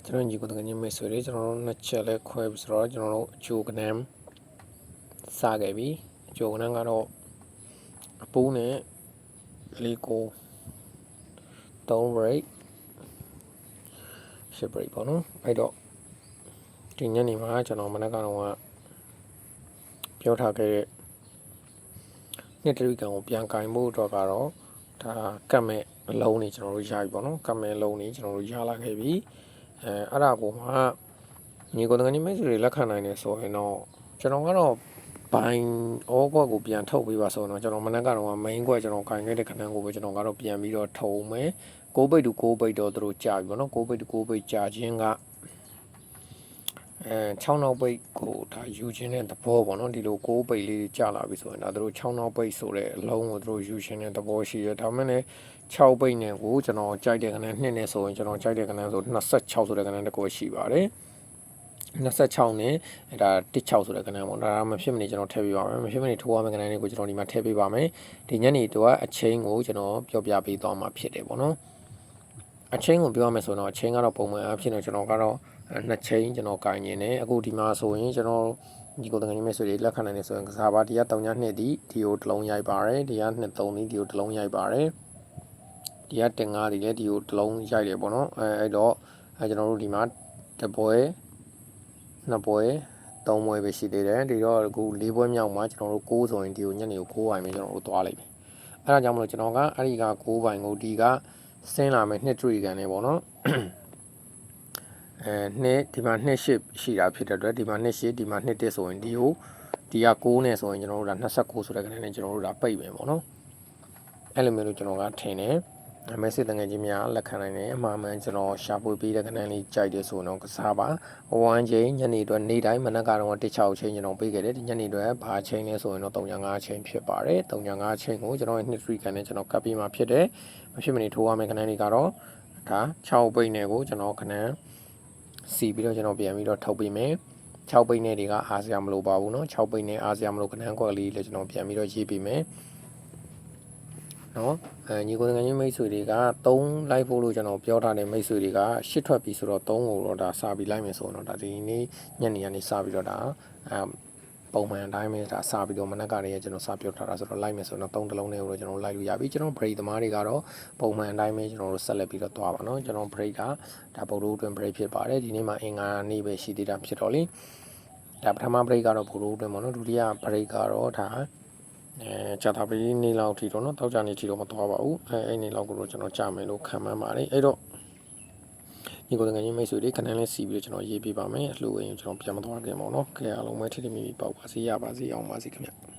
ကျွန်တော်ညီကိုတကယ်ကြီးမိတ်ဆွေတွေကျွန်တော်တို့နှစ်ချက်လဲခွဲပြီးဆိုတော့ကျွန်တော်တို့အချိုကနန်းစခဲ့ပြီအချိုကနန်းကတော့အပူးနဲ့လေးကို3 break 10 break ပေါ့နော်အဲ့တော့ဒီညနေမှာကျွန်တော်မနက်ကတော့ပြောထားခဲ့တဲ့နှစ်တရီကန်ကိုပြန်ကင်ဖို့အတွက်ကတော့ဒါကတ်မဲ့အလုံးနေကျွန်တော်တို့ရပြီပေါ့နော်ကတ်မဲ့အလုံးနေကျွန်တော်တို့ရလာခဲ့ပြီအဲ့ဒါကိုမှညီကိုတကယ်ကြီးမိတ်ဆွေတွေလက်ခံနိုင်တယ်ဆိုရင်တော့ကျွန်တော်ကတော့ဘိုင်းအောကွက်ကိုပြန်ထုတ်ပေးပါဆိုတော့ကျွန်တော်မနက်ကတော့ main ကွက်ကျွန်တော်ကင်ခဲ့တဲ့ခဏကိုပဲကျွန်တော်ကတော့ပြန်ပြီးတော့ထုံမယ်6 ပိတ်တူ6 ပိတ်တော့သူတို့ကြာပြီပေါ့နော်6 ပိတ်တူ6 ပိတ်ကြာခြင်းက6နောက်ပိတ်ကိုဒါယူခြင်းတဲ့သဘောပေါ့နော်ဒီလို6 ပိတ်လေးကြာလာပြီဆိုရင်ဒါသူတို့6နောက်ပိတ်ဆိုတဲ့အလုံးကိုသူတို့ယူခြင်းတဲ့သဘောရှိတယ်ဒါမှမဟုတ်6 ပိတ်နဲ့ကိုကျွန်တော်ကြိုက်တဲ့ကဏ္ဍ2နဲ့ဆိုရင်ကျွန်တော်ကြိုက်တဲ့ကဏ္ဍဆို26ဆိုတဲ့ကဏ္ဍတစ်ခုရှိပါတယ်26နဲ့ဒါ16ဆိုတဲ့ကဏ္ဍပေါ့ဒါမဖြစ်မနေကျွန်တော်ထည့်ပေးပါမယ်မဖြစ်မနေထိုးရမယ့်ကဏ္ဍလေးကိုကျွန်တော်ဒီမှာထည့်ပေးပါမယ်ဒီညနေတော့အချိန်ကိုကျွန်တော်ပြောပြပေးသွားမှာဖြစ်တယ်ပေါ့နော်အချိန်ကိုပြောရမယ်ဆိုတော့အချိန်ကတော့ပုံမှန်အဖြစ်နဲ့ကျွန်တော်ကတော့2ချိန်ကျွန်တော်ကင်နေတယ်အခုဒီမှာဆိုရင်ကျွန်တော်ဒီကိုတကယ်ကြီးမဲ့ဆိုတွေလက်ခံနိုင်နေဆိုရင်ကစားပါဒီက3 2ဒီဒီကိုတစ်လုံးရိုက်ပါတယ်ဒီက2 3ဒီဒီကိုတစ်လုံးရိုက်ပါတယ်ဒီကတင်5ဒီလည်းဒီကိုတစ်လုံးရိုက်တယ်ပေါ့နော်အဲ့တော့ကျွန်တော်တို့ဒီမှာတပွဲ2 ပွဲ3 ပွဲပဲရှိသေးတယ်ဒီတော့အခု4 ပွဲမြောက်မှာကျွန်တော်တို့6ဆိုရင်ဒီကိုညနေကို9ပိုင်းပဲကျွန်တော်တို့သွားလိုက်ပြီအဲ့ဒါကြောင့်မလို့ကျွန်တော်ကအဲ့ဒီက9ပိုင်းကိုဒီကဆင်းလာမယ်2 tree ကန်နေပေါ့နော်နှစ်ဒီမှာ2 ship ရှိတာဖြစ်တဲ့အတွက်ဒီမှာ2 ship ဒီမှာ2 1ဆိုရင်ဒီကိုဒီက9နဲ့ဆိုရင်ကျွန်တော်တို့ဒါ29ဆိုတဲ့ကနေနဲ့ကျွန်တော်တို့ဒါပိတ်မယ်ပေါ့နော်အဲ့လိုမျိုးလို့ကျွန်တော်ကထင်တယ်မဲစစ်တငယ်ချင်းများလက်ခံနိုင်တယ်အမှားမှန်ကျွန်တော်ရှာဖွေပေးတဲ့ကဏ္ဍလေးကြိုက်တယ်ဆိုတော့ကစားပါ1ချိန်ညနေအတွက်နေ့တိုင်းမနက်ကတော့16ချိန်ကျွန်တော်ပေးခဲ့တယ်ဒီညနေအတွက်ဘာချိန်လဲဆိုရင်တော့35ချိန်ဖြစ်ပါတယ်35ချိန်ကိုကျွန်တော်ရဲ့နှစ် free ကန်နဲ့ကျွန်တော်ကပ်ပြီးမှဖြစ်တယ်မဖြစ်မနေထိုးရမယ့်ကဏ္ဍလေးကတော့ဒါ6 ပိတ်နဲ့ကိုကျွန်တော်ခဏစီပြီးတော့ကျွန်တော်ပြန်ပြီးတော့ထုတ်ပေးမယ်6 ပိတ်နဲ့တွေကအားစရာမလိုပါဘူးเนาะ6 ပိတ်နဲ့အားစရာမလိုခဏကွက်လေးလည်းကျွန်တော်ပြန်ပြီးတော့ရေးပေးမယ်နော်ညီကိုငယ်ချင်းမိတ်ဆွေတွေက3လိုက်ဖို့လို့ကျွန်တော်ပြောထားတဲ့မိတ်ဆွေတွေက8ထွက်ပြီဆိုတော့3ကိုတော့ဒါစာပြီးလိုက်မယ်ဆိုတော့ဒါဒီနေ့ညနေကနေစာပြီးတော့ဒါပုံမှန်အတိုင်းပဲဒါစာပြီးတော့မနက်ကတည်းကကျွန်တော်စာပြောထားတာဆိုတော့လိုက်မယ်ဆိုတော့3တလုံးနဲ့ကိုကျွန်တော်လိုက်လို့ရပြီကျွန်တော် break သမားတွေကတော့ပုံမှန်အတိုင်းပဲကျွန်တော်တို့ဆက်လက်ပြီးတော့သွားပါနော်ကျွန်တော် break ကဒါဗုဒ္ဓအတွင်း break ဖြစ်ပါတယ်ဒီနေ့မှာအင်္ဂါနေ့ပဲရှိသေးတာဖြစ်တော့လေဒါပထမ break ကတော့ဗုဒ္ဓအတွင်းပေါ့နော်ဒုတိယ break ကတော့ဒါကြာတာပြီးနေ့လောက်ထိတော့เนาะတောက်ကြနေထိတော့မသွားပါဘူးအဲ့နေ့လောက်ကိုတော့ကျွန်တော်ကြာမယ်လို့ခံမှန်းပါတယ်အဲ့တော့ဒီကိုငယ်ချင်းမိတ်ဆွေတွေခဏလေးစီပြီးတော့ကျွန်တော်ရေးပြပါမယ်အလှူဝင်ကျွန်တော်ပြန်မသွားခင်ပေါ့เนาะကြည့်အားလုံးပဲထိထိမိမိပေါက်ပါစေရပါစေအောင်ပါစေခင်ဗျ